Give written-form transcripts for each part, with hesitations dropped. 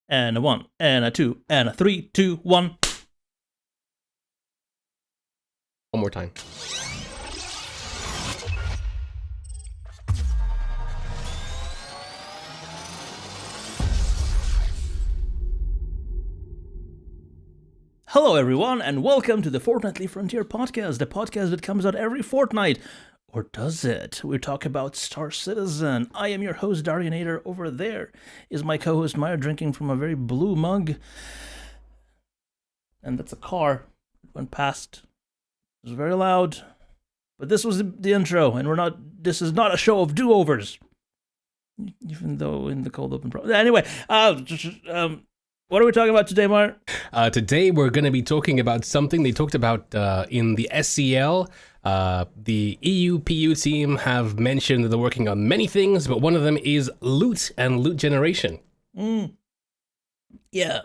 and a 1, and a 2, and a 3, 2, 1. One more time. Hello, everyone, and welcome to the Fortnightly Frontier podcast, the podcast that comes out every fortnight. Or does it? We talk about Star Citizen. I am your host, Darjanator. Over there is my co-host, Myre, drinking from a very blue mug. And that's a car. It went past. It was very loud. But this was the intro, and this is not a show of do-overs. Even though in the cold open... Anyway, what are we talking about today, Myre? Today we're going to be talking about something they talked about in the SCL. The EU-PU team have mentioned that they're working on many things, but one of them is loot and loot generation. Yeah.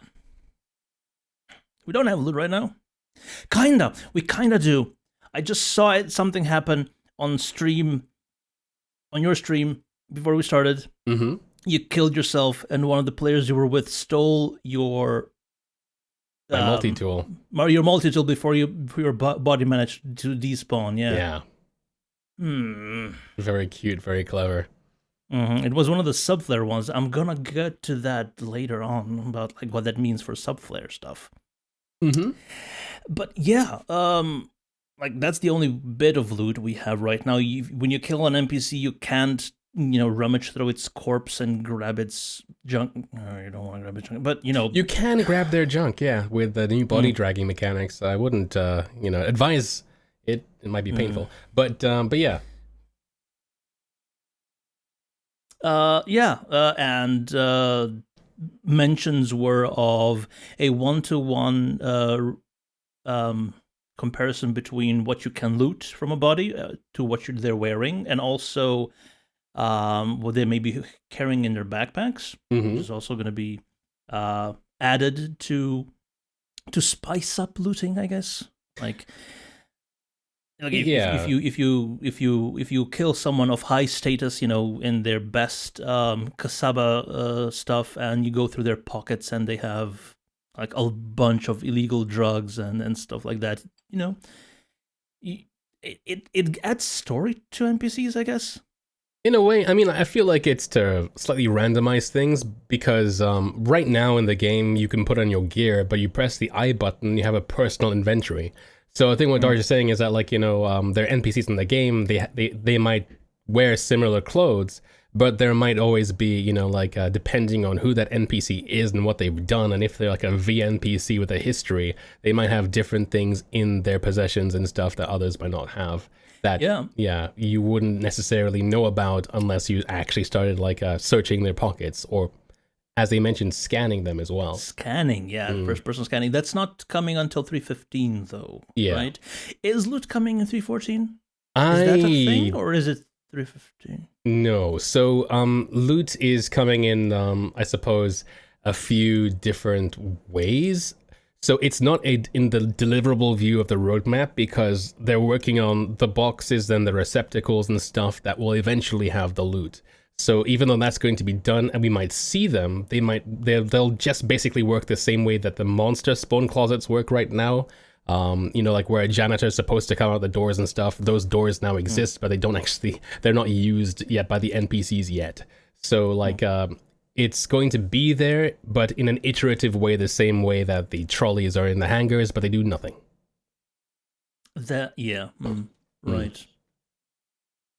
We don't have loot right now. We kinda do. I just saw something happen on your stream, before we started. Mm-hmm. You killed yourself, and one of the players you were with stole your multi-tool. Your multi-tool before your body managed to despawn. Yeah. Very cute, very clever. Mm-hmm. It was one of the subflare ones. I'm gonna get to that later on about like what that means for subflare stuff. Mm-hmm. But yeah, like that's the only bit of loot we have right now. When you kill an NPC, you can't, rummage through its corpse and grab its junk. No, you don't want to grab its junk, but you can grab their junk, yeah, with the new body dragging mechanics. I wouldn't, advise it. It might be painful, but yeah. And mentions were of a 1-to-1 comparison between what you can loot from a body to what they're wearing, and also what they may be carrying in their backpacks, which is also going to be added to spice up looting, I guess. Like if you kill someone of high status, in their best cassava stuff, and you go through their pockets and they have like a bunch of illegal drugs and stuff like that, it adds story to NPCs, I guess. In a way, I mean, I feel like it's to slightly randomize things, because right now in the game, you can put on your gear, but you press the I button, you have a personal inventory. So I think what Darj is saying is that, like, they're NPCs in the game, they might wear similar clothes, but there might always be, depending on who that NPC is and what they've done, and if they're like a VNPC with a history, they might have different things in their possessions and stuff that others might not have. That you wouldn't necessarily know about unless you actually started searching their pockets, or, as they mentioned, scanning them as well. Scanning, first person scanning. That's not coming until 3.15 though, right? Is loot coming in 3.14? Is that a thing, or is it 3.15? No, so loot is coming in, I suppose, a few different ways. So it's not in the deliverable view of the roadmap, because they're working on the boxes and the receptacles and stuff that will eventually have the loot. So even though that's going to be done and we might see them, they'll just basically work the same way that the monster spawn closets work right now. Like where a janitor is supposed to come out the doors and stuff. Those doors now exist, but they're not used yet by the NPCs yet. So it's going to be there, but in an iterative way, the same way that the trolleys are in the hangars, but they do nothing. Right.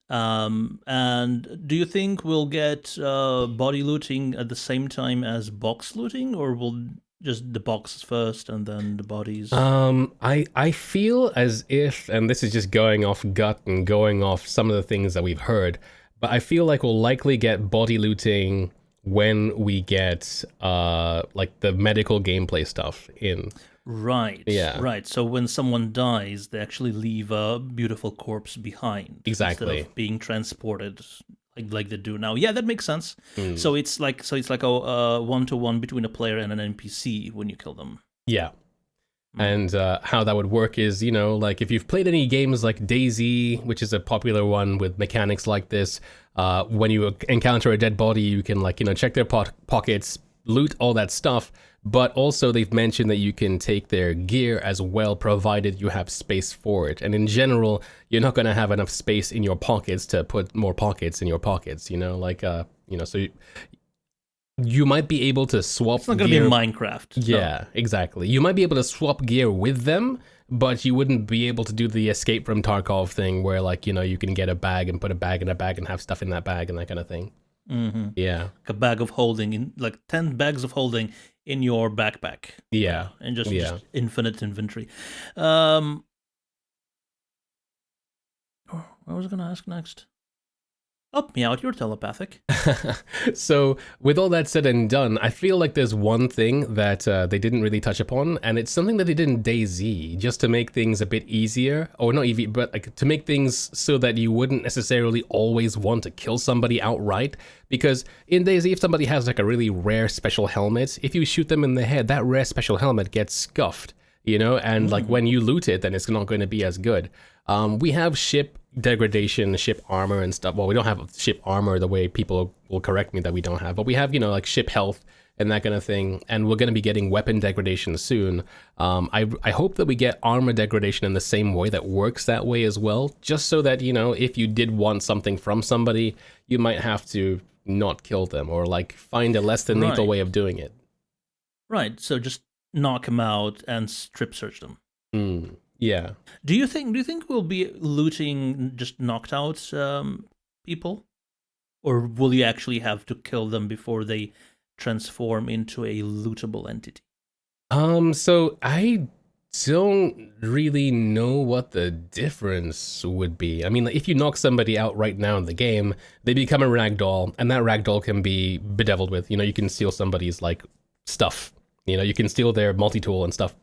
And do you think we'll get body looting at the same time as box looting, or will just the boxes first and then the bodies? I feel as if, and this is just going off gut and going off some of the things that we've heard, but I feel like we'll likely get body looting when we get the medical gameplay stuff in. Right. Yeah. Right. So when someone dies, they actually leave a beautiful corpse behind. Exactly. Instead of being transported like they do now. Yeah, that makes sense. So it's like a 1-to-1 between a player and an NPC when you kill them. Yeah. And how that would work is, if you've played any games like DayZ, which is a popular one with mechanics like this, when you encounter a dead body, you can check their pockets, loot all that stuff, but also they've mentioned that you can take their gear as well, provided you have space for it. And in general, you're not going to have enough space in your pockets to put more pockets in your pockets, you know, like, so you might be able to swap It's not going to be Minecraft. Yeah, no. Exactly. You might be able to swap gear with them, but you wouldn't be able to do the escape from Tarkov thing where, like, you know, you can get a bag and put a bag in a bag and have stuff in that bag and that kind of thing. Mm-hmm. Yeah. Like a bag of holding, like 10 bags of holding in your backpack. Yeah. And just infinite inventory. What was I going to ask next? Help me out, you're telepathic. So, with all that said and done, I feel like there's one thing that they didn't really touch upon, and it's something that they did in DayZ, just to make things a bit easier, or not even, but like to make things so that you wouldn't necessarily always want to kill somebody outright. Because in DayZ, if somebody has like a really rare special helmet, if you shoot them in the head, that rare special helmet gets scuffed, you know, and like when you loot it, then it's not going to be as good. We have ship degradation, ship armor and stuff. Well, we don't have ship armor the way people will correct me that we don't have, but we have, you know, like ship health and that kind of thing. And we're going to be getting weapon degradation soon. I hope that we get armor degradation in the same way that works that way as well, just so that, you know, if you did want something from somebody, you might have to not kill them or like find a less than lethal way of doing it. Right. So just knock them out and strip search them. Yeah. Do you think we'll be looting just knocked out people, or will you actually have to kill them before they transform into a lootable entity? So I don't really know what the difference would be. I mean, like, if you knock somebody out right now in the game, they become a ragdoll, and that ragdoll can be bedeviled with. You know, you can steal somebody's like stuff. You know, you can steal their multi-tool and stuff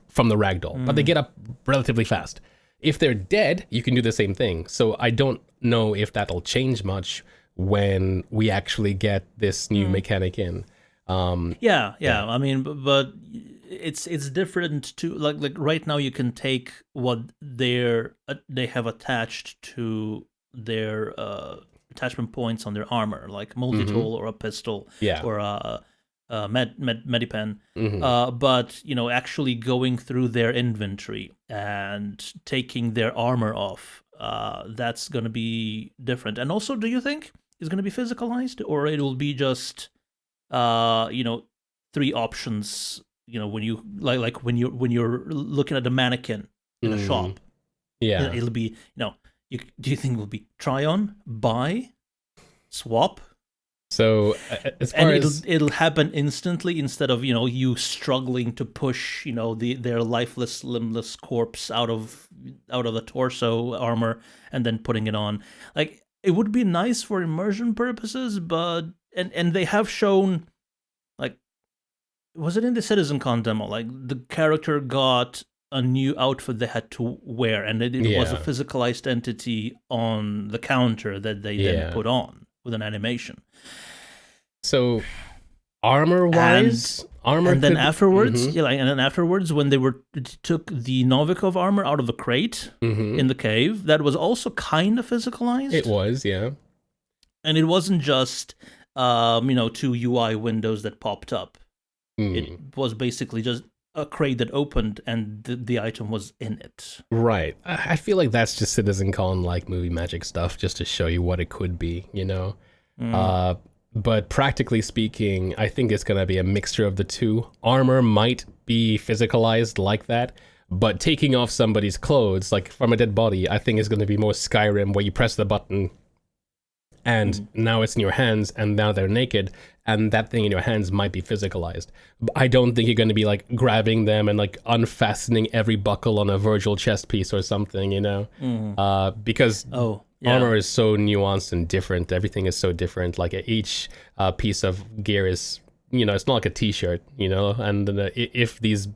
from the ragdoll, but they get up relatively fast. If they're dead, you can do the same thing. So I don't know if that'll change much when we actually get this new mechanic in. Yeah. I mean, but it's different to like right now you can take what they have attached to their attachment points on their armor, like multi-tool or a pistol or a Medipen, but you know, actually going through their inventory and taking their armor off, that's going to be different. And also, do you think it's going to be physicalized, or it will be just you know, 3 options? You know, when you like when you're looking at a mannequin in a shop, it'll be, you know, do you think it will be try on, buy, swap? So as far as it'll happen instantly instead of, you know, you struggling to push, you know, their lifeless, limbless corpse out of the torso armor and then putting it on. Like, it would be nice for immersion purposes, but and they have shown, like, was it in the CitizenCon demo? Like, the character got a new outfit they had to wear, and it was a physicalized entity on the counter that they then put on with an animation. So armor-wise, and then afterwards, and then afterwards, when they took the Novikov armor out of the crate in the cave, that was also kind of physicalized. It was, yeah. And it wasn't just you know, 2 UI windows that popped up. It was basically just a crate that opened and the item was in it. Right. I feel like that's just CitizenCon like movie magic stuff, just to show you what it could be, you know. But practically speaking, I think it's going to be a mixture of the two. Armor might be physicalized like that, but taking off somebody's clothes, like from a dead body, I think is going to be more Skyrim, where you press the button and now it's in your hands and now they're naked, and that thing in your hands might be physicalized. But I don't think you're going to be like grabbing them and like unfastening every buckle on a Virgil chest piece or something, you know, because armor is so nuanced and different. Everything is so different. Like each piece of gear is, you know, it's not like a t-shirt, you know, and if these,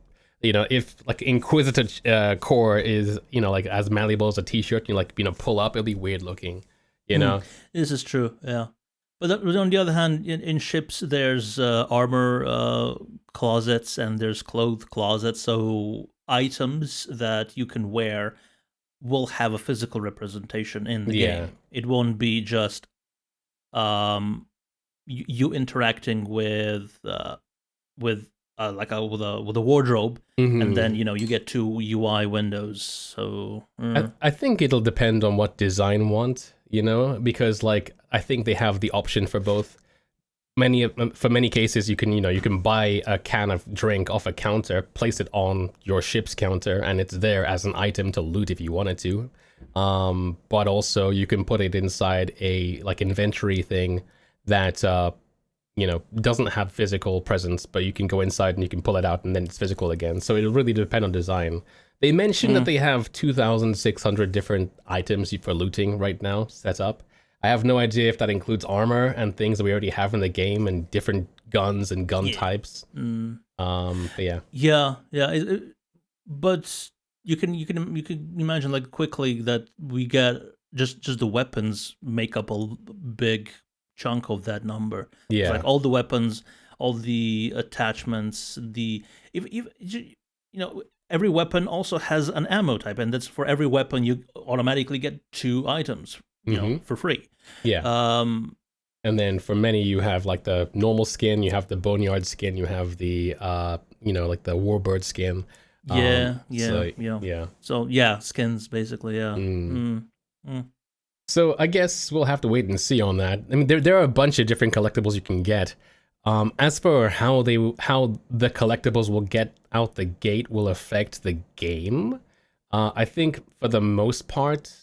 you know, if like Inquisitor core is, you know, like as malleable as a t-shirt, you like, you know, pull up, it'll be weird looking, you know. This is true, yeah. But on the other hand, in ships, there's armor closets and there's clothes closets, so items that you can wear will have a physical representation in the game. It won't be just you interacting with with a wardrobe, and then you get two UI windows. So I think it'll depend on what design want, because like I think they have the option for both. For many cases, you can buy a can of drink off a counter, place it on your ship's counter, and it's there as an item to loot if you wanted to. But also you can put it inside a like inventory thing that doesn't have physical presence, but you can go inside and you can pull it out and then it's physical again. So it'll really depend on design. They mentioned that they have 2,600 different items for looting right now set up. I have no idea if that includes armor and things that we already have in the game and different guns and gun types. But yeah. But you can imagine like quickly that we get just the weapons make up a big chunk of that number. Yeah, it's like all the weapons, all the attachments, every weapon also has an ammo type, and that's for every weapon you automatically get 2 items. For free. Yeah. And then for many, you have like the normal skin, you have the boneyard skin, you have the like the warbird skin. So skins basically. So I guess we'll have to wait and see on that. I mean, there are a bunch of different collectibles you can get. As for how the collectibles will get out the gate will affect the game, I think for the most part.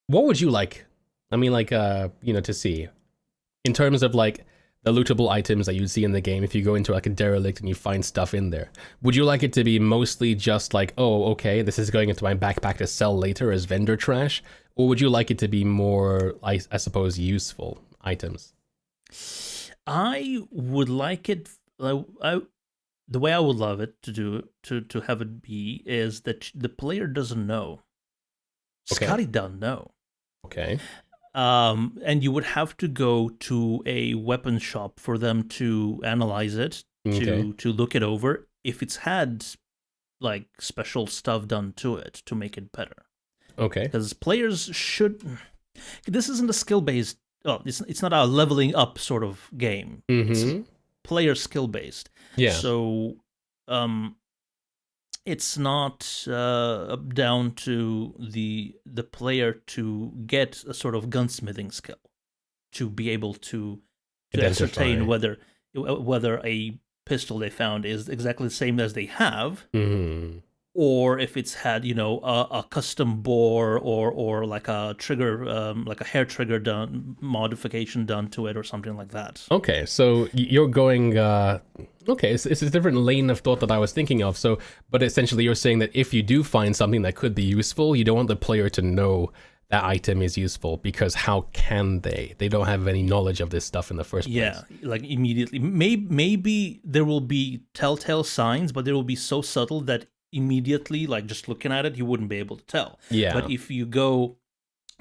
What would you like? I mean, like, to see in terms of like the lootable items that you'd see in the game if you go into like a derelict and you find stuff in there. Would you like it to be mostly just like, oh, okay, this is going into my backpack to sell later as vendor trash? Or would you like it to be more, I suppose, useful items? I would like it. The way I would love it to have it be is that the player doesn't know. Okay. Scotty doesn't know. Okay. And you would have to go to a weapon shop for them to analyze it, to look it over. If it's had like special stuff done to it to make it better. Okay. Because players should. This isn't a skill based. Oh, it's not a leveling up sort of game. It's player skill based. Yeah. So, it's not down to the player to get a sort of gunsmithing skill to be able to ascertain whether a pistol they found is exactly the same as they have, or if it's had a custom bore or like a trigger, like a hair trigger modification done to it or something like that. Okay, so you're going. Okay, it's a different lane of thought that I was thinking of. So, but essentially, you're saying that if you do find something that could be useful, you don't want the player to know that item is useful because how can they? They don't have any knowledge of this stuff in the first place. Yeah, like immediately. Maybe there will be telltale signs, but they will be so subtle that immediately, like just looking at it, you wouldn't be able to tell. Yeah. But if you go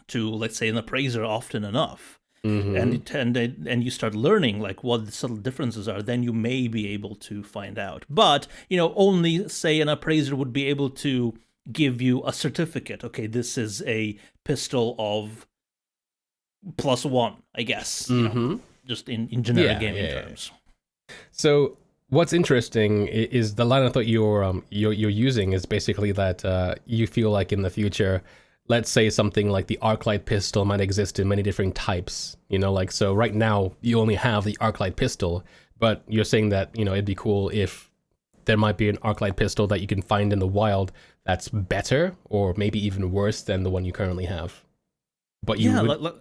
to, let's say, an appraiser often enough, and you start learning like what the subtle differences are, then you may be able to find out. But only say an appraiser would be able to give you a certificate. Okay, this is a pistol of +1, I guess. Just in generic gaming terms. So what's interesting is the line of thought you're using is basically that you feel like in the future, let's say something like the Arclight pistol might exist in many different types, like, so right now you only have the Arclight pistol, but you're saying that, it'd be cool if there might be an Arclight pistol that you can find in the wild that's better or maybe even worse than the one you currently have. But you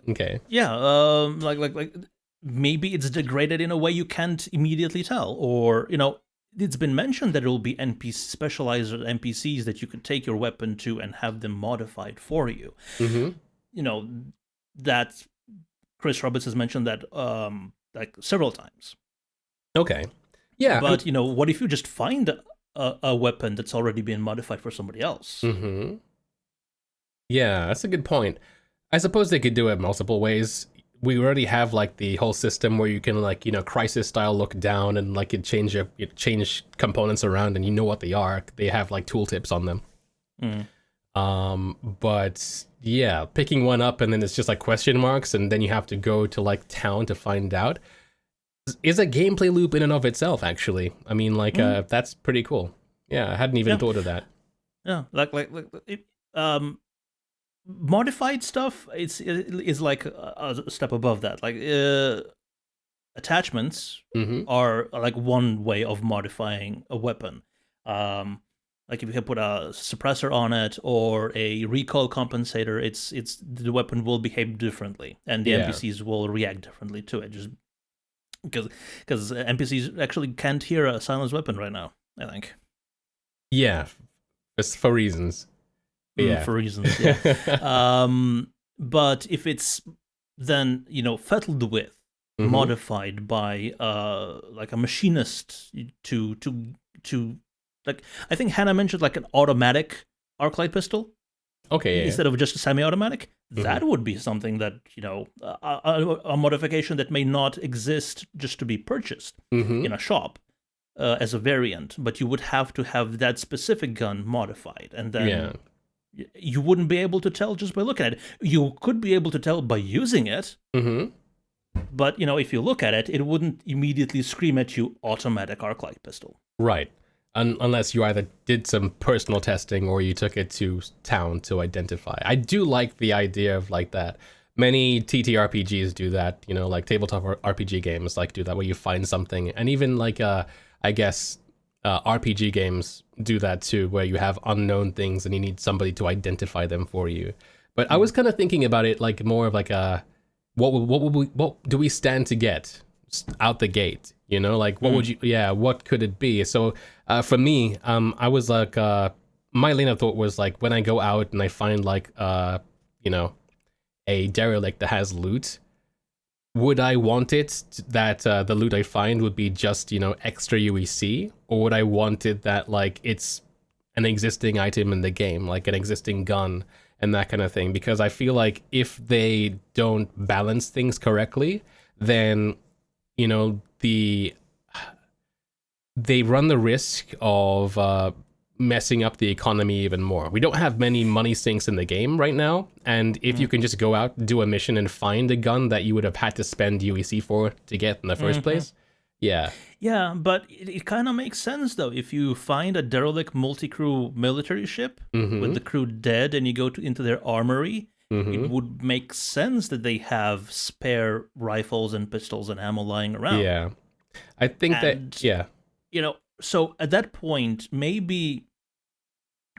okay. Yeah, like maybe it's degraded in a way you can't immediately tell, or it's been mentioned that there will be specialized NPCs that you could take your weapon to and have them modified for you. That Chris Roberts has mentioned that like several times. Okay. Yeah. But what if you just find a weapon that's already been modified for somebody else? Yeah, that's a good point. I suppose they could do it multiple ways. We already have like the whole system where you can like crisis style look down and like change components around and what they are. They have like tooltips on them. But yeah, picking one up and then it's just like question marks, and then you have to go to like town to find out is a gameplay loop in and of itself. Actually, I mean, like that's pretty cool. Yeah, I hadn't even thought of that. Yeah, like it, modified stuff. Is like a step above that. Like attachments are like one way of modifying a weapon. Like if you can put a suppressor on it or a recoil compensator, it's the weapon will behave differently, and the NPCs will react differently to it. Just because NPCs actually can't hear a silenced weapon right now, I think. Yeah, for reasons. Yeah, for reasons. Yeah. But if it's then fettled with, modified by like a machinist to like, I think Hannah mentioned like an automatic arc light pistol. Okay. Instead of just a semi-automatic, that would be something that a modification that may not exist just to be purchased in a shop as a variant, but you would have to have that specific gun modified, and then you wouldn't be able to tell just by looking at it. You could be able to tell by using it, but if you look at it, it wouldn't immediately scream at you automatic arc light pistol. Right. Unless you either did some personal testing or you took it to town to identify. I do like the idea of like that. Many TTRPGs do that, like tabletop RPG games like do that, where you find something, and even like I guess RPG games do that too, where you have unknown things and you need somebody to identify them for you. But I was kind of thinking about it like more of like a what do we stand to get out the gate? Like what would you? Yeah, what could it be? So for me, I was like, my lane of thought was like when I go out and I find like a derelict that has loot. Would I want it that the loot I find would be just extra UEC, or would I want it that like it's an existing item in the game, like an existing gun and that kind of thing? Because I feel like if they don't balance things correctly, then they run the risk of messing up the economy even more. We don't have many money sinks in the game right now, and if you can just go out, do a mission, and find a gun that you would have had to spend UEC for to get in the first place, yeah, but it kind of makes sense though. If you find a derelict multi-crew military ship with the crew dead, and you go into their armory, it would make sense that they have spare rifles and pistols and ammo lying around. Yeah, I think so at that point, maybe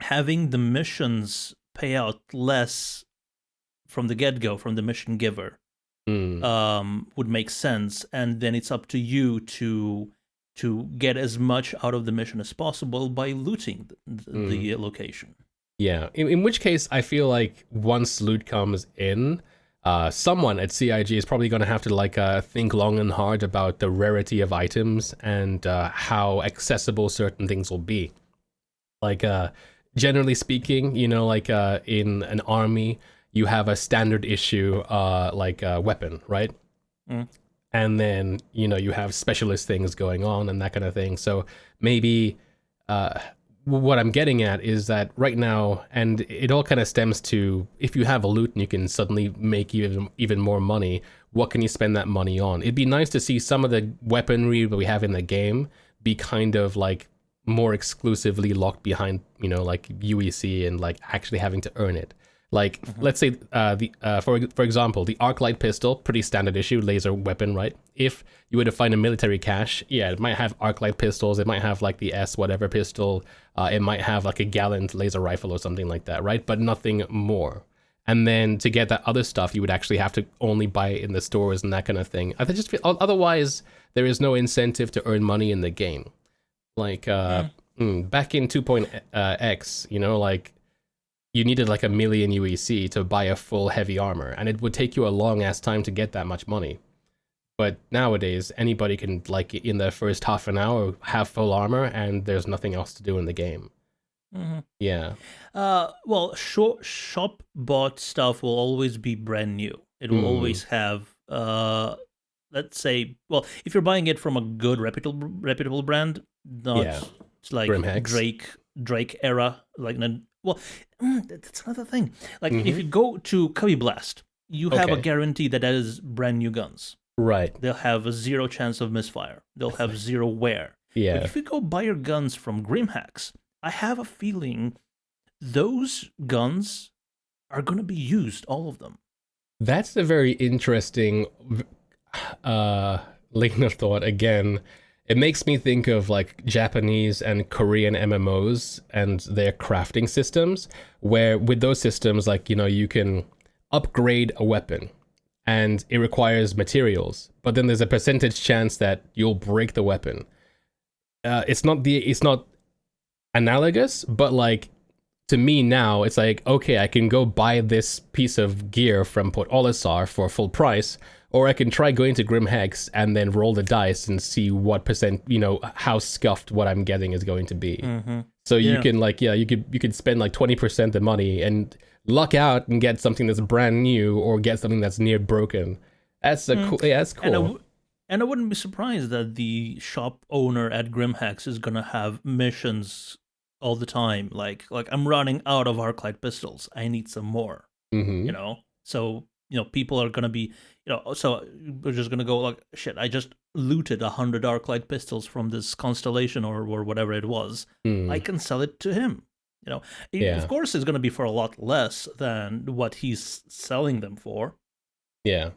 having the missions pay out less from the get-go, from the mission giver, would make sense, and then it's up to you to get as much out of the mission as possible by looting the location. Yeah, in which case I feel like once loot comes in, someone at CIG is probably going to have to like think long and hard about the rarity of items and how accessible certain things will be. Like generally speaking, like in an army, you have a standard issue like weapon, right? And then you have specialist things going on and that kind of thing. So maybe what I'm getting at is that right now, and it all kind of stems to, if you have a loot and you can suddenly make even more money, what can you spend that money on? It'd be nice to see some of the weaponry that we have in the game be kind of like more exclusively locked behind, like UEC and like actually having to earn it. Like, let's say, for example, the arc light pistol, pretty standard issue, laser weapon, right? If you were to find a military cache, yeah, it might have arc light pistols, it might have like the S whatever pistol, it might have like a Gallant laser rifle or something like that, right? But nothing more. And then to get that other stuff, you would actually have to only buy it in the stores and that kind of thing. I just feel, otherwise, there is no incentive to earn money in the game. Like, back in 2.x, like, you needed like 1 million UEC to buy a full heavy armor, and it would take you a long ass time to get that much money. But nowadays, anybody can, like, in the first half an hour, have full armor, and there's nothing else to do in the game. Yeah. Well, shop bought stuff will always be brand new. It will always have, let's say, well, if you're buying it from a good reputable brand, not like Grimhex. Drake era, like Well, that's another thing. Like, if you go to Cubby Blast, you have a guarantee that is brand new guns. Right. They'll have a 0 chance of misfire. They'll have 0 wear. Yeah. But if you go buy your guns from Grimhacks, I have a feeling those guns are going to be used, all of them. That's a very interesting lane of thought. Again, it makes me think of like Japanese and Korean MMOs and their crafting systems, where with those systems, like, you know, you can upgrade a weapon and it requires materials, but then there's a percentage chance that you'll break the weapon. It's not analogous, but like, to me now, it's like, okay, I can go buy this piece of gear from Port Olisar for full price, or I can try going to Grimhex and then roll the dice and see what percent, you know, how scuffed what I'm getting is going to be. So you can like, you could spend like 20% the money and luck out and get something that's brand new or get something that's near broken. That's cool. Yeah, that's cool. And I wouldn't be surprised that the shop owner at Grimhex is gonna have missions all the time, like I'm running out of Arclight pistols. I need some more. You know, so you know people are gonna be, you know, so we're just gonna go like, shit, I just looted 100 Arclight pistols from this constellation or whatever it was. I can sell it to him. You know, of course it's gonna be for a lot less than what he's selling them for. Yeah.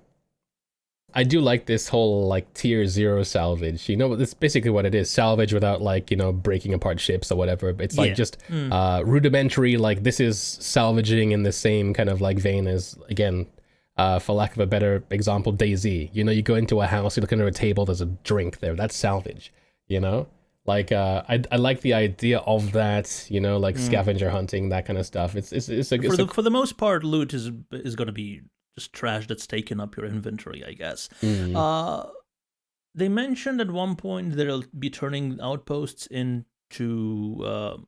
I do like this whole like tier 0 salvage. You know, it's basically what it is. Salvage without like, you know, breaking apart ships or whatever. It's like just rudimentary, like this is salvaging in the same kind of like vein as, again, for lack of a better example, DayZ. You know, you go into a house, you look under a table, there's a drink there. That's salvage, you know? Like, I like the idea of that, you know, like scavenger hunting, that kind of stuff. For the most part, loot is going to be just trash that's taken up your inventory, I guess. They mentioned at one point they'll be turning outposts into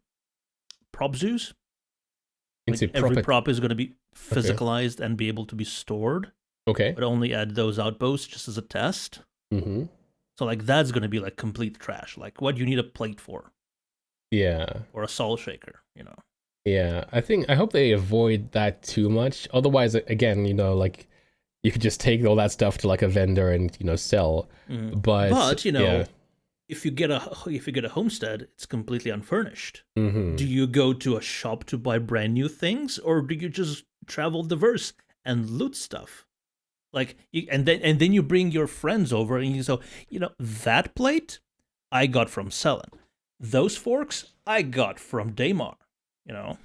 prop zoos. Like every prop is going to be physicalized and be able to be stored. Okay. But only at those outposts just as a test. So like that's going to be like complete trash. Like what you need a plate for. Yeah. Or a soul shaker, you know. Yeah, I hope they avoid that too much. Otherwise, again, you know, like you could just take all that stuff to like a vendor and, you know, sell. But you know, if you get a homestead, it's completely unfurnished. Do you go to a shop to buy brand new things, or do you just travel diverse and loot stuff? Like, and then you bring your friends over and you say, you know, that plate I got from selling. Those forks I got from Daymar. You know.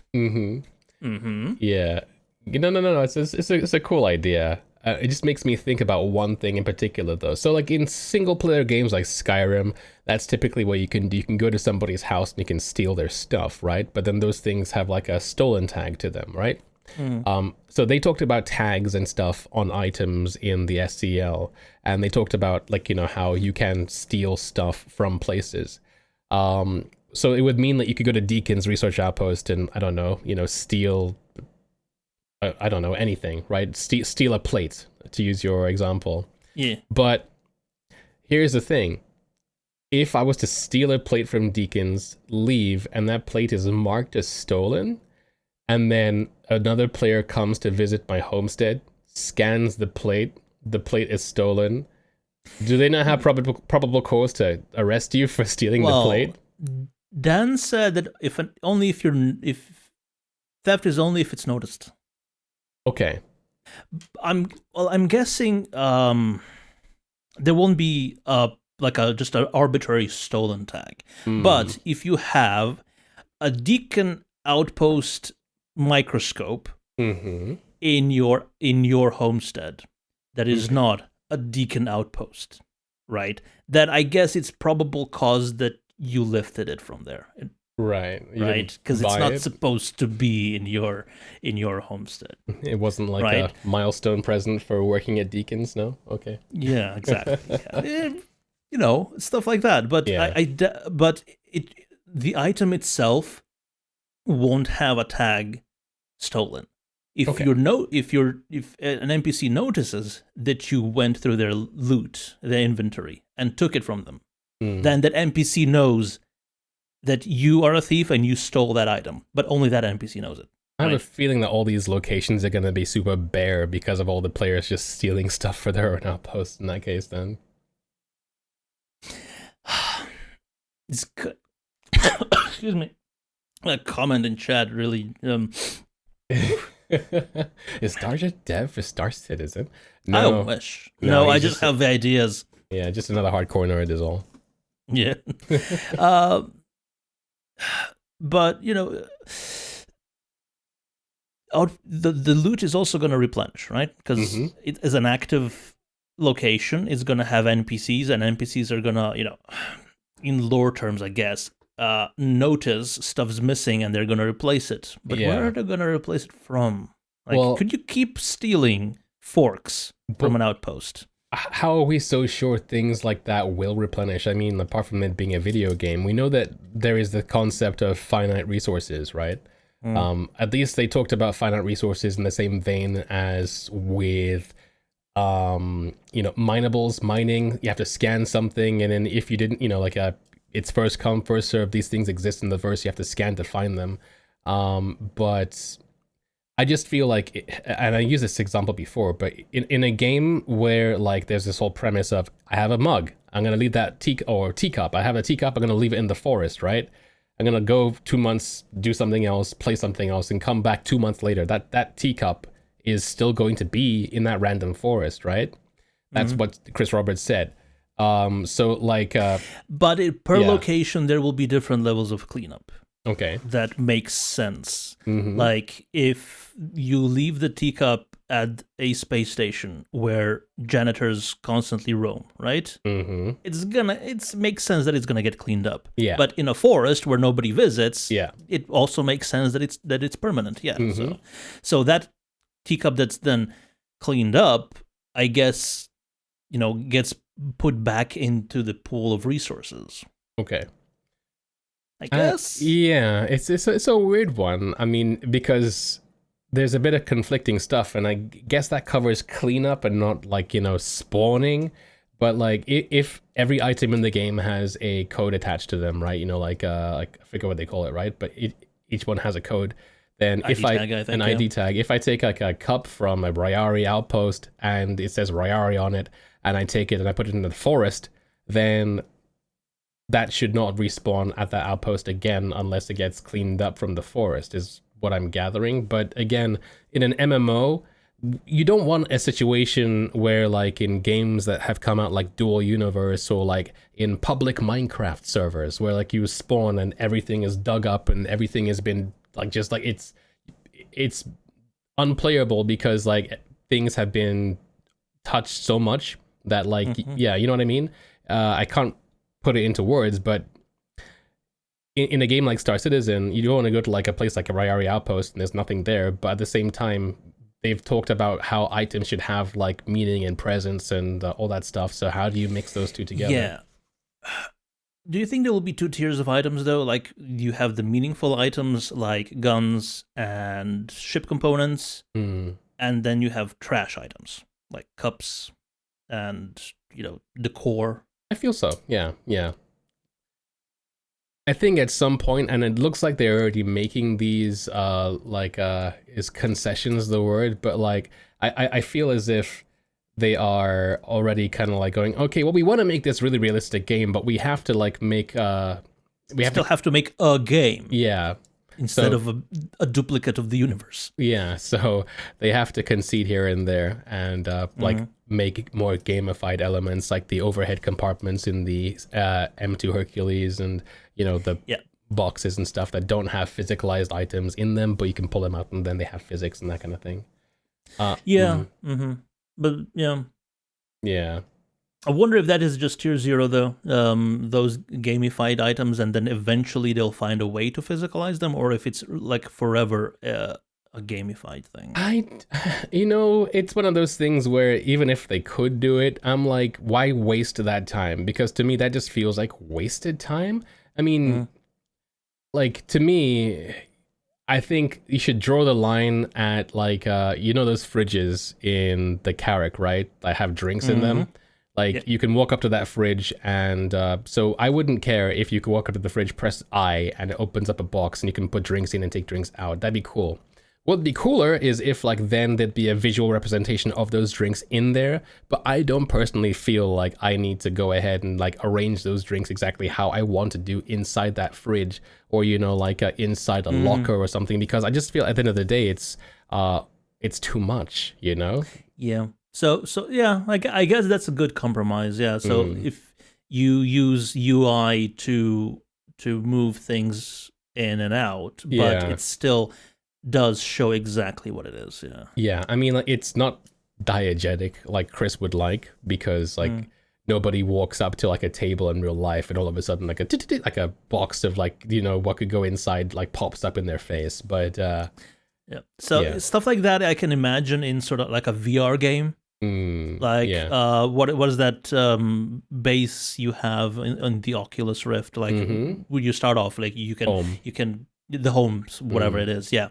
Yeah. No. It's a cool idea. It just makes me think about one thing in particular, though. So, like in single-player games like Skyrim, that's typically what you can do. You can go to somebody's house and you can steal their stuff, right? But then those things have like a stolen tag to them, right? So they talked about tags and stuff on items in the SCL, and they talked about like, you know, how you can steal stuff from places. So it would mean that you could go to Deacon's research outpost and, I don't know, you know, steal, I don't know, anything, right? Steal a plate, to use your example. Yeah. But here's the thing. If I was to steal a plate from Deacon's, leave, and that plate is marked as stolen, and then another player comes to visit my homestead, scans the plate is stolen, do they not have probable cause to arrest you for stealing the plate? Dan said that if theft is only if it's noticed. Okay. I'm guessing there won't be just an arbitrary stolen tag. But if you have a Deacon outpost microscope in your homestead that is not a Deacon outpost, right? That I guess it's probable cause that you lifted it from there, right? Because it's not supposed to be in your homestead. It wasn't like a milestone present for working at Deacon's, no? Okay. Yeah, exactly. You know, stuff like that. But the item itself won't have a tag stolen. If an NPC notices that you went through their loot, their inventory, and took it from them, then that NPC knows that you are a thief and you stole that item, but only that NPC knows it. I have a feeling that all these locations are going to be super bare because of all the players just stealing stuff for their own outposts in that case then. It's good. Excuse me. That comment in chat really... Is Darja dev for Star Citizen? No. I wish. No, I just have ideas. Yeah, just another hardcore nerd is all. Yeah. But, you know... the loot is also going to replenish, right? Because it is an active location. It's going to have NPCs, and NPCs are going to, you know, in lore terms, I guess, notice stuff's missing, and they're going to replace it. But where are they going to replace it from? Like, well, could you keep stealing forks from an outpost? How are we so sure things like that will replenish? I mean, apart from it being a video game, we know that there is the concept of finite resources, right? At least they talked about finite resources in the same vein as with, you know, minables, mining. You have to scan something, and then if you didn't, you know, like it's first come, first serve. These things exist in the verse. You have to scan to find them. But I just feel like, and I used this example before, but in a game where like there's this whole premise of I have a mug, I'm gonna leave that teacup. I have a teacup. I'm gonna leave it in the forest, right? I'm gonna go 2 months, do something else, play something else, and come back 2 months later. That teacup is still going to be in that random forest, right? That's what Chris Roberts said. So like, but per location there will be different levels of cleanup. Okay, that makes sense. Like if you leave the teacup at a space station where janitors constantly roam, right? It makes sense that it's gonna get cleaned up. Yeah. But in a forest where nobody visits, it also makes sense that it's permanent. Yeah. So that teacup that's then cleaned up, I guess, you know, gets put back into the pool of resources. Okay. I guess. Yeah, it's a weird one. I mean, because there's a bit of conflicting stuff, and I guess that covers cleanup and not like, you know, spawning. But like, if every item in the game has a code attached to them, right? You know, like I forget what they call it, right? But each one has a code. Then an ID tag. If I take like a cup from a Ryari outpost and it says Ryari on it, and I take it and I put it into the forest, then that should not respawn at that outpost again unless it gets cleaned up from the forest, is what I'm gathering. But again, in an MMO, you don't want a situation where like in games that have come out like Dual Universe or like in public Minecraft servers where like you spawn and everything is dug up and everything has been like just like it's unplayable because like things have been touched so much that like yeah, you know what I mean? I can't put it into words, but in a game like Star Citizen, you don't want to go to like a place like a Ryari Outpost and there's nothing there, but at the same time, they've talked about how items should have like meaning and presence and all that stuff. So how do you mix those two together? Yeah. Do you think there will be two tiers of items though? Like you have the meaningful items like guns and ship components, and then you have trash items like cups and, you know, decor. I feel so. Yeah. I think at some point, and it looks like they're already making these, is concessions the word? But like, I feel as if they are already kind of like going, okay, well, we want to make this really realistic game, but we have to like make, have to make a game. Yeah. Instead of a duplicate of the universe. Yeah, so they have to concede here and there and make more gamified elements like the overhead compartments in the M2 Hercules and, you know, the boxes and stuff that don't have physicalized items in them, but you can pull them out and then they have physics and that kind of thing. But yeah. Yeah. I wonder if that is just tier 0 though, those gamified items, and then eventually they'll find a way to physicalize them, or if it's like forever a gamified thing. You know, it's one of those things where even if they could do it, I'm like, why waste that time? Because to me, that just feels like wasted time. I mean, like to me, I think you should draw the line at like, you know, those fridges in the Carrack, right? That have drinks in them. Like, you can walk up to that fridge, and so I wouldn't care if you could walk up to the fridge, press I, and it opens up a box, and you can put drinks in and take drinks out. That'd be cool. What'd be cooler is if, like, then there'd be a visual representation of those drinks in there, but I don't personally feel like I need to go ahead and, like, arrange those drinks exactly how I want to do inside that fridge, or, you know, like, inside a locker or something, because I just feel at the end of the day, it's too much, you know? Yeah. So yeah, I guess that's a good compromise. Yeah. So if you use UI to move things in and out, but it still does show exactly what it is. Yeah. Yeah. I mean, like, it's not diegetic like Chris would like, because like nobody walks up to like a table in real life and all of a sudden like a box of like, you know, what could go inside like pops up in their face. But yeah. So stuff like that I can imagine in sort of like a VR game. Like what is that base you have in the Oculus Rift? Like when you start off, like you can the homes, whatever it is. Yeah.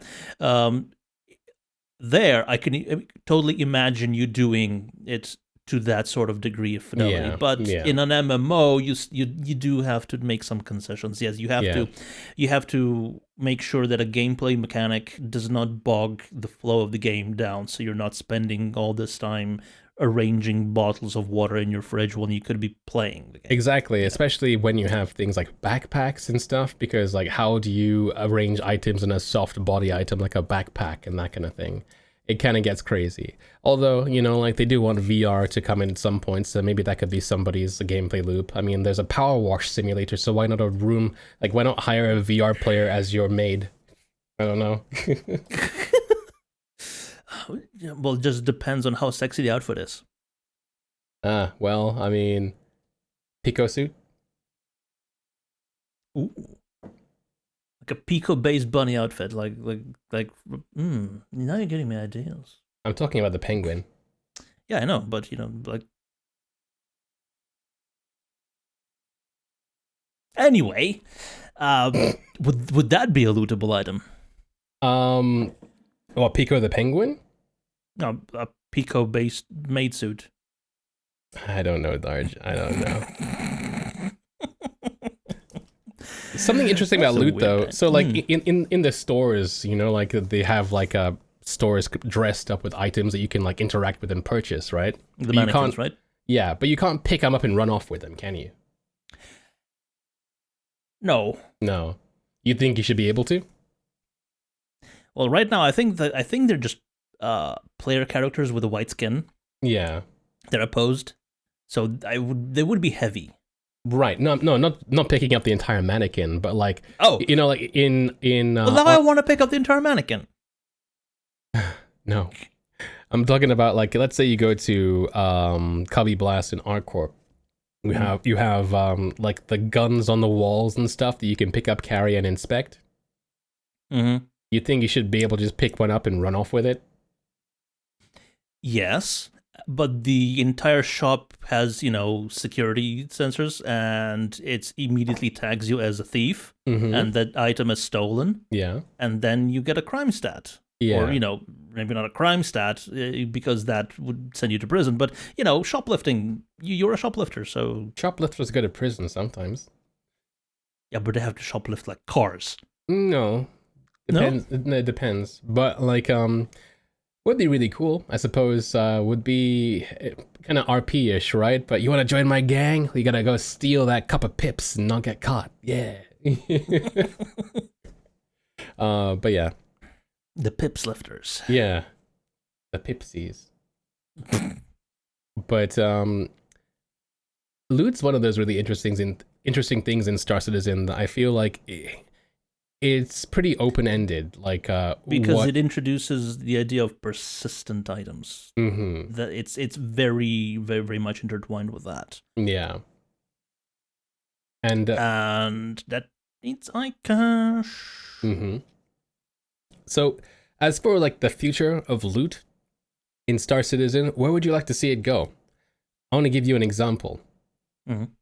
There I can totally imagine you doing it to that sort of degree of fidelity. But in an MMO, you do have to make some concessions. Yes, you have to make sure that a gameplay mechanic does not bog the flow of the game down, so you're not spending all this time arranging bottles of water in your fridge when you could be playing the game. Exactly, especially when you have things like backpacks and stuff, because like how do you arrange items in a soft body item like a backpack and that kind of thing? It kind of gets crazy. Although, you know, like they do want VR to come in at some point, so maybe that could be somebody's gameplay loop. I mean, there's a power wash simulator, so why not a room? Like, why not hire a VR player as your maid? I don't know. Well, it just depends on how sexy the outfit is. Well, I mean, Pico suit? Ooh. Like a Pico-based bunny outfit, like, now you're getting me ideas. I'm talking about the penguin. Yeah, I know, but, you know, like... Anyway, would that be a lootable item? What, Pico the penguin? No, a Pico-based maid suit. I don't know, Darj. I don't know. Something interesting about loot, though. So, like, in the stores, you know, like, they have, like, stores dressed up with items that you can, like, interact with and purchase, right? The mannequins, right? Yeah, but you can't pick them up and run off with them, can you? No. No. You think you should be able to? Well, right now, I think they're just player characters with a white skin. Yeah. They're opposed. So they would be heavy. Right. No, not picking up the entire mannequin, but like, you know, like in well, now I want to pick up the entire mannequin. No, I'm talking about like, let's say you go to Cubby Blast in ArtCorp. You have like the guns on the walls and stuff that you can pick up, carry, and inspect. Mm-hmm. You think you should be able to just pick one up and run off with it? Yes. But the entire shop has, you know, security sensors, and it immediately tags you as a thief, and that item is stolen. Yeah. And then you get a crime stat. Yeah. Or, you know, maybe not a crime stat, because that would send you to prison. But, you know, shoplifting, you're a shoplifter, so... Shoplifters go to prison sometimes. Yeah, but they have to shoplift, like, cars. No. Depends. No? It depends. But, like, would be really cool, I suppose. Would be kind of RP-ish, right? But you want to join my gang? You gotta go steal that cup of pips and not get caught. Yeah. But yeah. The pips lifters. Yeah. The pipsies. But loot's one of those really interesting things in Star Citizen that I feel like it's pretty open-ended, like because it introduces the idea of persistent items. That it's very, very, very much intertwined with that. Yeah, and that needs iCache. So, as for like the future of loot in Star Citizen, where would you like to see it go? I want to give you an example.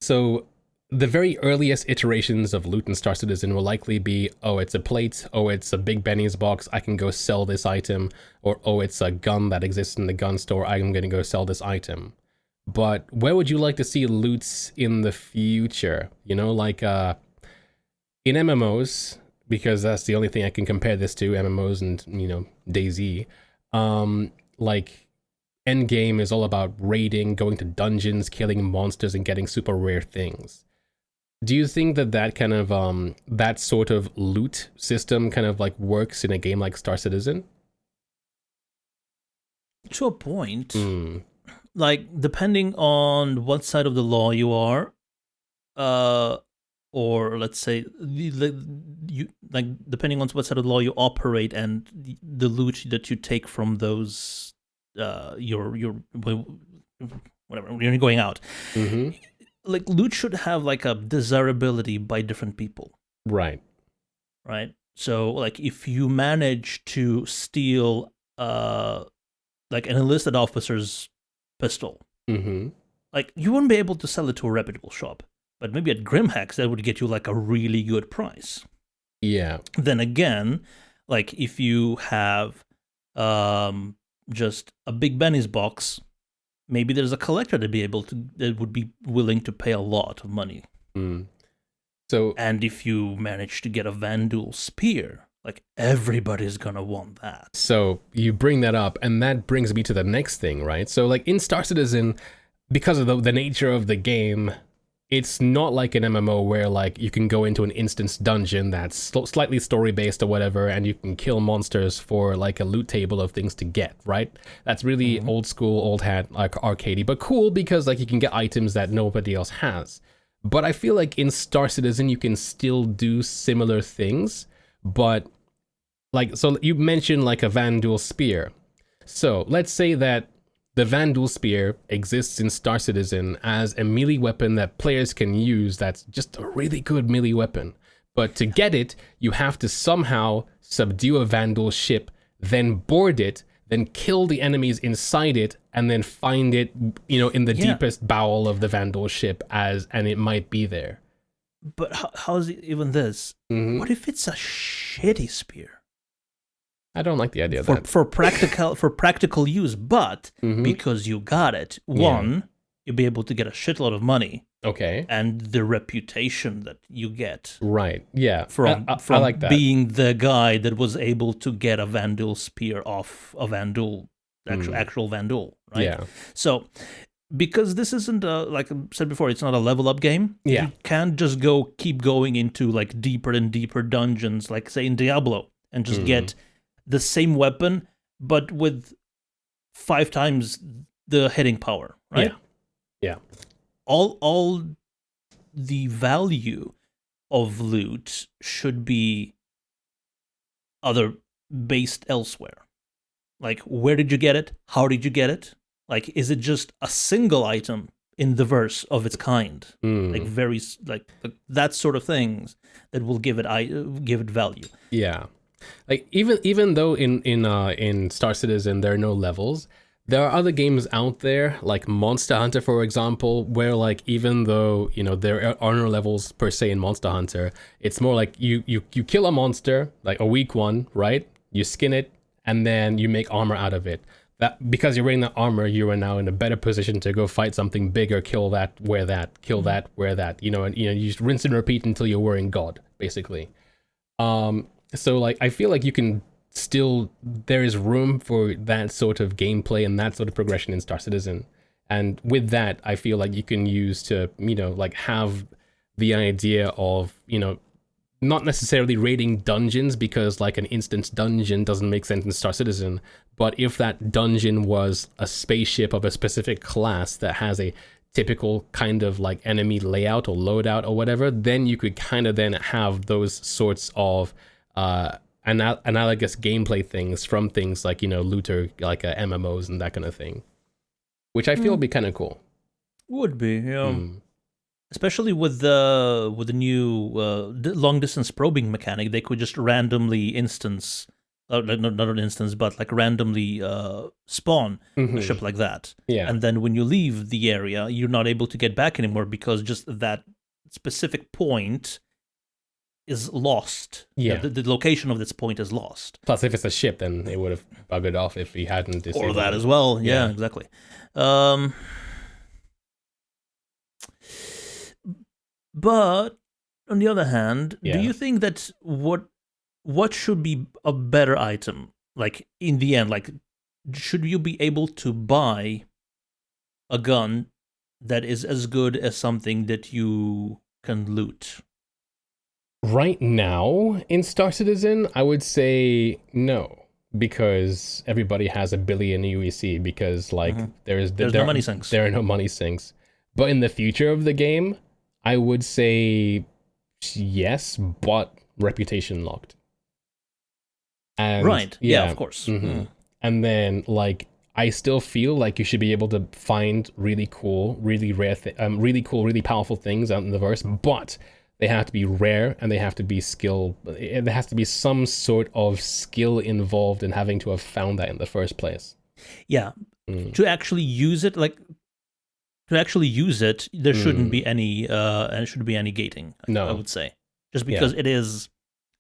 So, the very earliest iterations of loot in Star Citizen will likely be, oh, it's a plate, oh, it's a Big Benny's box, I can go sell this item, or oh, it's a gun that exists in the gun store, I'm going to go sell this item. But where would you like to see loots in the future? You know, like in MMOs, because that's the only thing I can compare this to, MMOs and, you know, DayZ. Like endgame is all about raiding, going to dungeons, killing monsters, and getting super rare things. Do you think that that kind of that sort of loot system kind of like works in a game like Star Citizen? To a point. Like, depending on what side of the law you are, or let's say, depending on what side of the law you operate and the loot that you take from those, your whatever, when you're going out. Like, loot should have like a desirability by different people. Right. So, like, if you manage to steal, like an enlisted officer's pistol, like, you wouldn't be able to sell it to a reputable shop, but maybe at Grimhacks that would get you like a really good price. Yeah. Then again, like, if you have just a Big Benny's box, maybe there's a collector that would be willing to pay a lot of money. So, and if you manage to get a Vandal spear, like, everybody's gonna want that. So you bring that up, and that brings me to the next thing, right? So, like, in Star Citizen, because of the nature of the game, it's not like an MMO where, like, you can go into an instance dungeon that's slightly story-based or whatever, and you can kill monsters for, like, a loot table of things to get, right? That's really old school, old hat, like, arcadey, but cool because, like, you can get items that nobody else has. But I feel like in Star Citizen, you can still do similar things, but, like, so you mentioned, like, a Vandal spear. So let's say that the Vandal spear exists in Star Citizen as a melee weapon that players can use that's just a really good melee weapon. But to get it, you have to somehow subdue a Vandal ship, then board it, then kill the enemies inside it, and then find it, you know, in the deepest bowel of the Vandal ship and it might be there. But how is it even this? What if it's a shitty spear? I don't like the idea of that. For practical use, but because you got it, one, you'll be able to get a shitload of money. Okay. And the reputation that you get. Right, yeah. From I like that. Being the guy that was able to get a Vandal spear off a Vandal, actual Vandal, right? Yeah. So, because this isn't like I said before, it's not a level up game. Yeah. You can't just keep going into like deeper and deeper dungeons, like say in Diablo, and just get the same weapon, but with 5 times the hitting power, right? Yeah. All the value of loot should be based elsewhere. Like, where did you get it? How did you get it? Like, is it just a single item in the verse of its kind? Like, very like that sort of things that will give it value. Yeah. Like, even though in Star Citizen there are no levels, there are other games out there, like Monster Hunter, for example, where, like, even though, you know, there are no levels per se in Monster Hunter, it's more like you kill a monster, like a weak one, right? You skin it, and then you make armor out of it. That, because you're wearing that armor, you are now in a better position to go fight something bigger, kill that, wear that, kill that, wear that, you know, and you just rinse and repeat until you're wearing God, basically. So, like, I feel like you can still, there is room for that sort of gameplay and that sort of progression in Star Citizen. And with that, I feel like you can use to, you know, like, have the idea of, you know, not necessarily raiding dungeons, because, like, an instance dungeon doesn't make sense in Star Citizen. But if that dungeon was a spaceship of a specific class that has a typical kind of, like, enemy layout or loadout or whatever, then you could kind of then have those sorts of analogous gameplay things from things like, you know, looter, like MMOs and that kind of thing, which I feel would be kind of cool. Would be, yeah. Especially with the new long distance probing mechanic, they could just randomly instance, not an instance, but like randomly spawn a ship like that. Yeah. And then when you leave the area, you're not able to get back anymore because just that specific point is lost. Yeah. The location of this point is lost. Plus, if it's a ship, then it would have buggered off if we hadn't disabled Or that it. as well. Yeah, exactly. But on the other hand, do Yeah. you think that what should be a better item? Like in the end, like should you be able to buy a gun that is as good as something that you can loot? Right now in Star Citizen, I would say no, because everybody has a billion UEC. Because like There's no money sinks. there are no money sinks. But in the future of the game, I would say yes, but reputation locked. And Right. Yeah, of course. And then like I still feel like you should be able to find really cool, really rare, really cool, really powerful things out in the verse, but they have to be rare and they have to be skill. There has to be some sort of skill involved in having to have found that in the first place. Yeah. To actually use it, there shouldn't be any gating. No. I would say, just because it is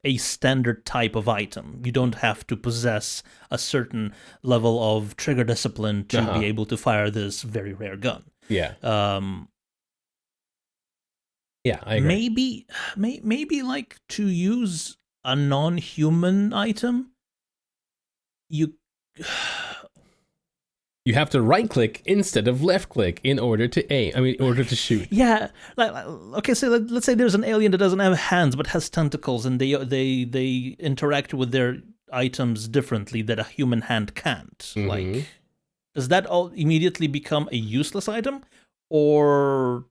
a standard type of item. You don't have to possess a certain level of trigger discipline to be able to fire this very rare gun. Yeah. Yeah, I agree. Maybe like to use a non-human item, you have to right click instead of left click in order to aim. I mean, in order to shoot. Yeah, okay. So let's say there's an alien that doesn't have hands but has tentacles, and they interact with their items differently that a human hand can't. Like, does that all immediately become a useless item, or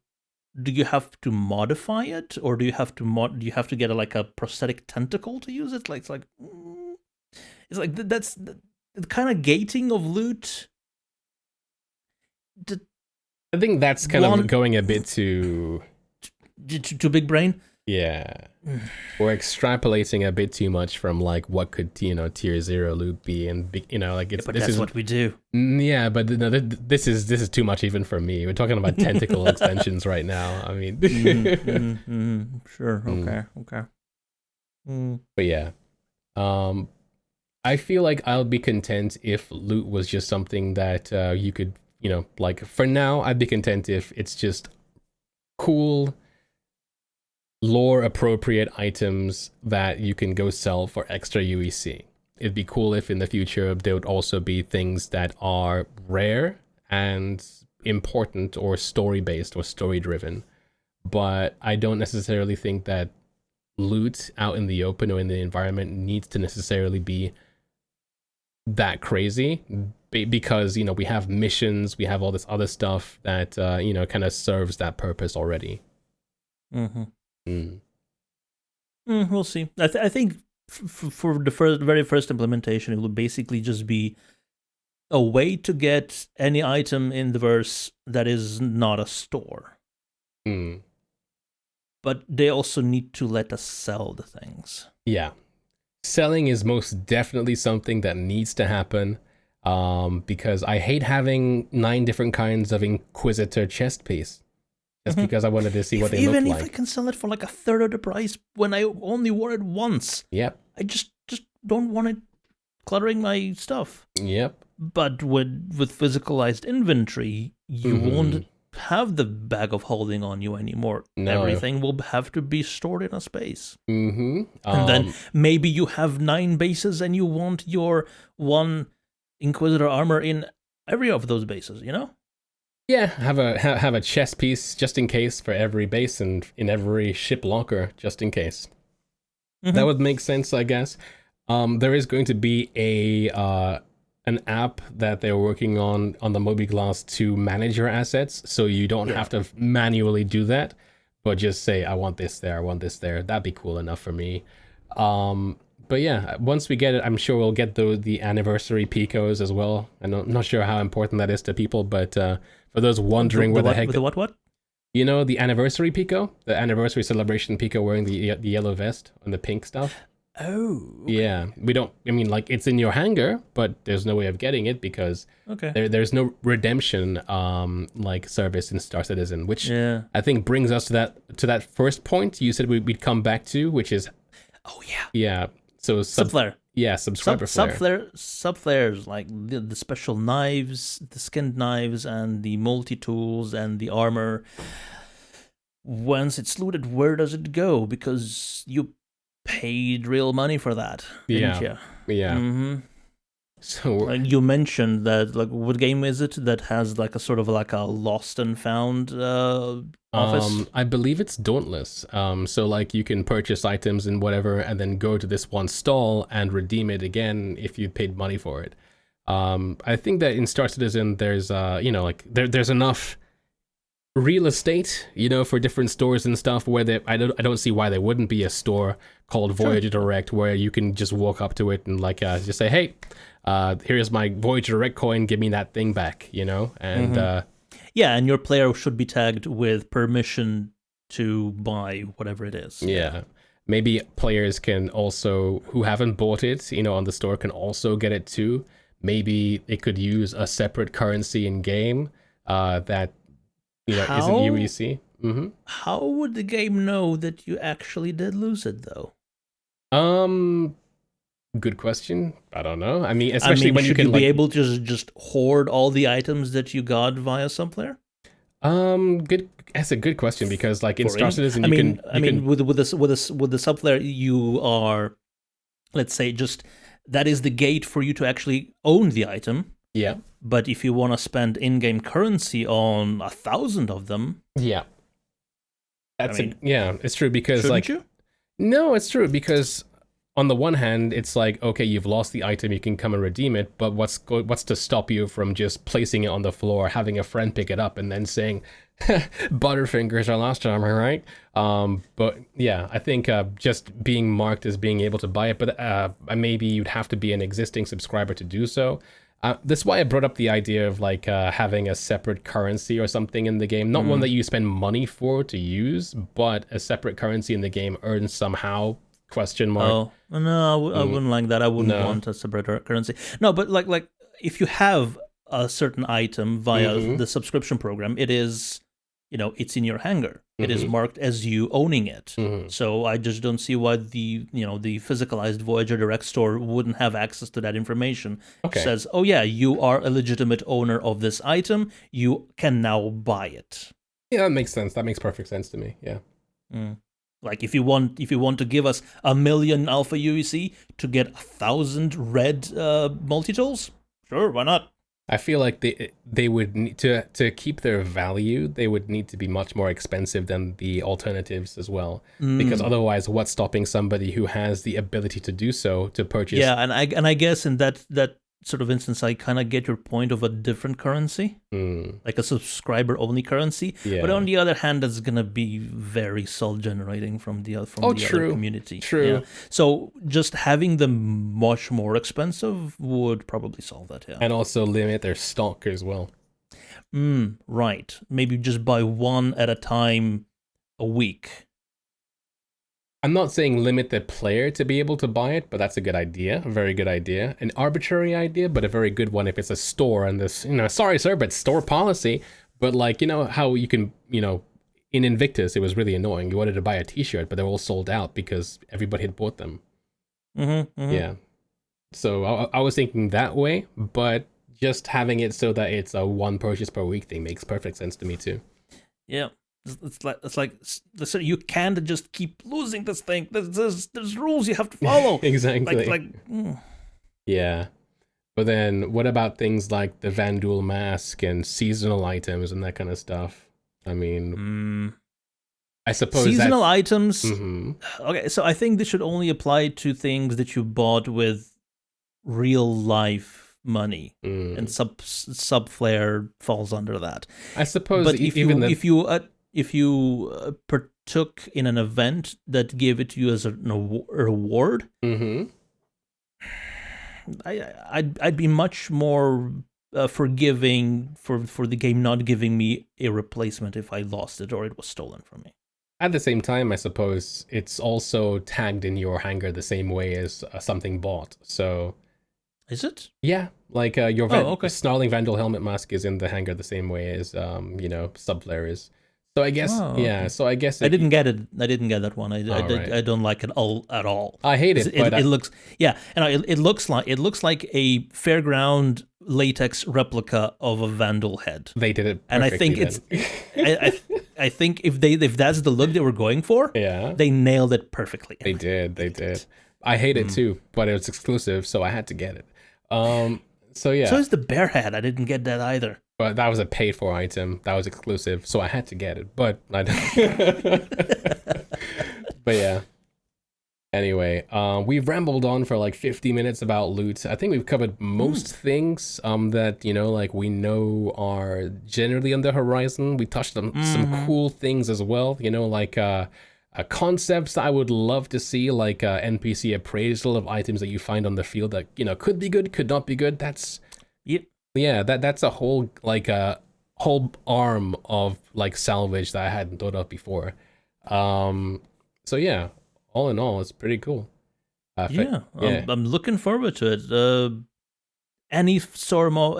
do you have to modify it, or do you have to get a prosthetic tentacle to use it? Like it's like that's the kind of gating of loot. I think that's kind of going a bit too big brain. Yeah, we're extrapolating a bit too much from like what could tier 0 loot be, and like it's. Yeah, but that's what we do. Yeah, but no, this is too much even for me. We're talking about tentacle extensions right now. I mean, sure, okay. But yeah, I feel like I'll be content if loot was just something that you could. Like for now, I'd be content if it's just cool, lore appropriate items that you can go sell for extra UEC. It'd be cool if in the future there would also be things that are rare and important or story based or story driven. But I don't necessarily think that loot out in the open or in the environment needs to necessarily be that crazy, because we have missions, we have all this other stuff that kind of serves that purpose already. We'll see. I think for the very first implementation, it will basically just be a way to get any item in the verse that is not a store. But they also need to let us sell the things. Yeah. Selling is most definitely something that needs to happen, because I hate having 9 different kinds of Inquisitor chest piece, just because I wanted to see what they look like. Even if I can sell it for like a third of the price when I only wore it once. Yep. I just don't want it cluttering my stuff. Yep. But with physicalized inventory, you won't have the bag of holding on you anymore. No. Everything will have to be stored in a space. And then maybe you have 9 bases and you want your 1 Inquisitor armor in every of those bases, Yeah, have a chest piece just in case for every base and in every ship locker just in case. That would make sense, I guess. There is going to be an app that they're working on the mobiGlas to manage your assets, so you don't have to manually do that, but just say, I want this there, I want this there. That'd be cool enough for me. But yeah, once we get it, I'm sure we'll get the anniversary picos as well. I'm not sure how important that is to people, but for those wondering where the heck... The what? The anniversary pico? The anniversary celebration pico wearing the yellow vest and the pink stuff? Oh. Okay. Yeah, it's in your hangar, but there's no way of getting it because there's no redemption service in Star Citizen, which I think brings us to that first point you said we'd come back to, which is so subflare. Yeah, subscriber flare. Subflares, like the special knives, the skinned knives, and the multi-tools and the armor. once it's looted, where does it go? Because you paid real money for that, didn't you? Yeah. Mm-hmm. So like you mentioned that, like, what game is it that has like a sort of like a lost and found office? I believe it's Dauntless. So like you can purchase items and whatever, and then go to this one stall and redeem it again if you paid money for it. I think that in Star Citizen, there's like there's enough real estate, for different stores and stuff where I don't see why there wouldn't be a store called Voyager Direct where you can just walk up to it and like just say, hey, here's my Voyager Direct coin, give me that thing back, and yeah, and your player should be tagged with permission to buy whatever it is. Yeah. Maybe players can also, who haven't bought it, on the store, can also get it too. Maybe it could use a separate currency in game that isn't UEC. Mm-hmm. How would the game know that you actually did lose it, though? Good question. I don't know. I mean, especially when should you can be able to just hoard all the items that you got via subplayer? Good. That's a good question because, like, in Star Citizen, with the subplayer, you are, let's say, just that is the gate for you to actually own the item. Yeah. But if you want to spend in-game currency on 1,000 of them, yeah, it's true because shouldn't you? No, it's true because on the one hand, it's like, okay, you've lost the item, you can come and redeem it, but what's to stop you from just placing it on the floor, having a friend pick it up, and then saying, "Butterfingers, I lost it, am I right?" But yeah, I think just being marked as being able to buy it, but maybe you'd have to be an existing subscriber to do so. That's why I brought up the idea of like having a separate currency or something in the game, not one that you spend money for to use, but a separate currency in the game earned somehow. ? Oh no, I wouldn't like that. I wouldn't want a separate currency. No, but like if you have a certain item via the subscription program, it is, it's in your hangar. It is marked as you owning it. So I just don't see why the physicalized Voyager Direct store wouldn't have access to that information. Okay. It says, oh yeah, you are a legitimate owner of this item. You can now buy it. Yeah, that makes sense. That makes perfect sense to me. Yeah. Like if you want to give us 1 million alpha UEC to get 1,000 red multi-tools, sure, why not? I feel like they would need to keep their value. They would need to be much more expensive than the alternatives as well, because otherwise, what's stopping somebody who has the ability to do so to purchase? Yeah, and I guess in that sort of instance, I kind of get your point of a different currency, like a subscriber-only currency. Yeah. But on the other hand, that's gonna be very self-generating from the other community. True. Yeah. So just having them much more expensive would probably solve that. Yeah. And also limit their stock as well. Right. Maybe just buy one at a time a week. I'm not saying limit the player to be able to buy it, but that's a good idea. A very good idea. An arbitrary idea, but a very good one if it's a store and this, sorry, sir, but store policy. But like, how you can, in Invictus, it was really annoying. You wanted to buy a t-shirt, but they're all sold out because everybody had bought them. Yeah. So I was thinking that way, but just having it so that it's a one purchase per week thing makes perfect sense to me too. Yeah. It's like you can't just keep losing this thing. There's rules you have to follow. Exactly. Yeah. But then what about things like the Vanduul mask and seasonal items and that kind of stuff? I mean, I suppose seasonal items. Okay, so I think this should only apply to things that you bought with real life money, and Subflare falls under that. I suppose. But if you partook in an event that gave it to you as a reward, I'd be much more forgiving for the game not giving me a replacement if I lost it or it was stolen from me. At the same time, I suppose it's also tagged in your hangar the same way as something bought. So, is it? Yeah, like your Snarling Vanduul helmet mask is in the hangar the same way as Subflare is. So I guess, So I guess I didn't get it. I didn't get that one. I don't like it at all. I hate it. It looks, it looks like a fairground latex replica of a Vanduul head. They did it perfectly. And I think I think if that's the look they were going for, Yeah. they nailed it perfectly. They did. I hate it too, but it was exclusive, so I had to get it. So yeah. So is the bear hat. I didn't get that either. But that was a paid for item. That was exclusive, so I had to get it. But I didn't. But yeah. Anyway, we've rambled on for like 50 minutes about loot. I think we've covered most things that, like we know are generally on the horizon. We touched on some cool things as well, like concepts I would love to see, like NPC appraisal of items that you find on the field that, could be good, could not be good. That's, yeah, that's a whole, like a whole arm of like salvage that I hadn't thought of before. So yeah. All in all, it's pretty cool. I'm looking forward to it. Any form or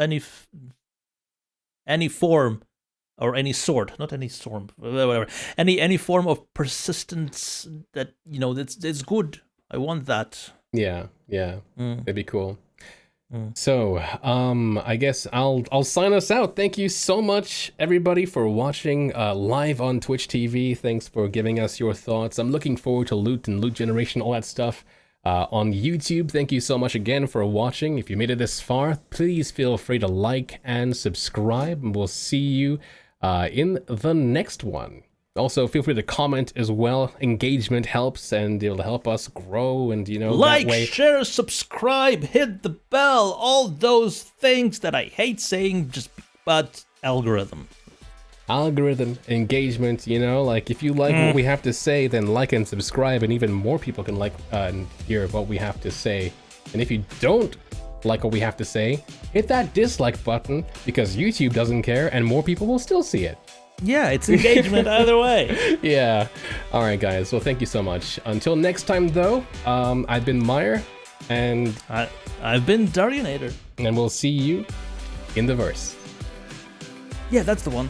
any sort, not any storm, whatever. Any form of persistence that that's good. I want that. Yeah, that'd be cool. So, I guess I'll sign us out. Thank you so much, everybody, for watching live on Twitch TV. Thanks for giving us your thoughts. I'm looking forward to loot and loot generation, all that stuff on YouTube. Thank you so much again for watching. If you made it this far, please feel free to like and subscribe, and we'll see you in the next one. Also, feel free to comment as well. Engagement helps, and it'll help us grow, and like, that way. Share, subscribe, hit the bell, all those things that I hate saying, but algorithm, engagement. Like if you like what we have to say, then like and subscribe, and even more people can like and hear what we have to say. And if you don't like what we have to say, hit that dislike button, because YouTube doesn't care, and more people will still see it. Yeah, it's engagement either way. Yeah. All right, guys. Well, thank you so much. Until next time, though, I've been Myre, and I've been Darjanator. And we'll see you in the verse. Yeah, that's the one.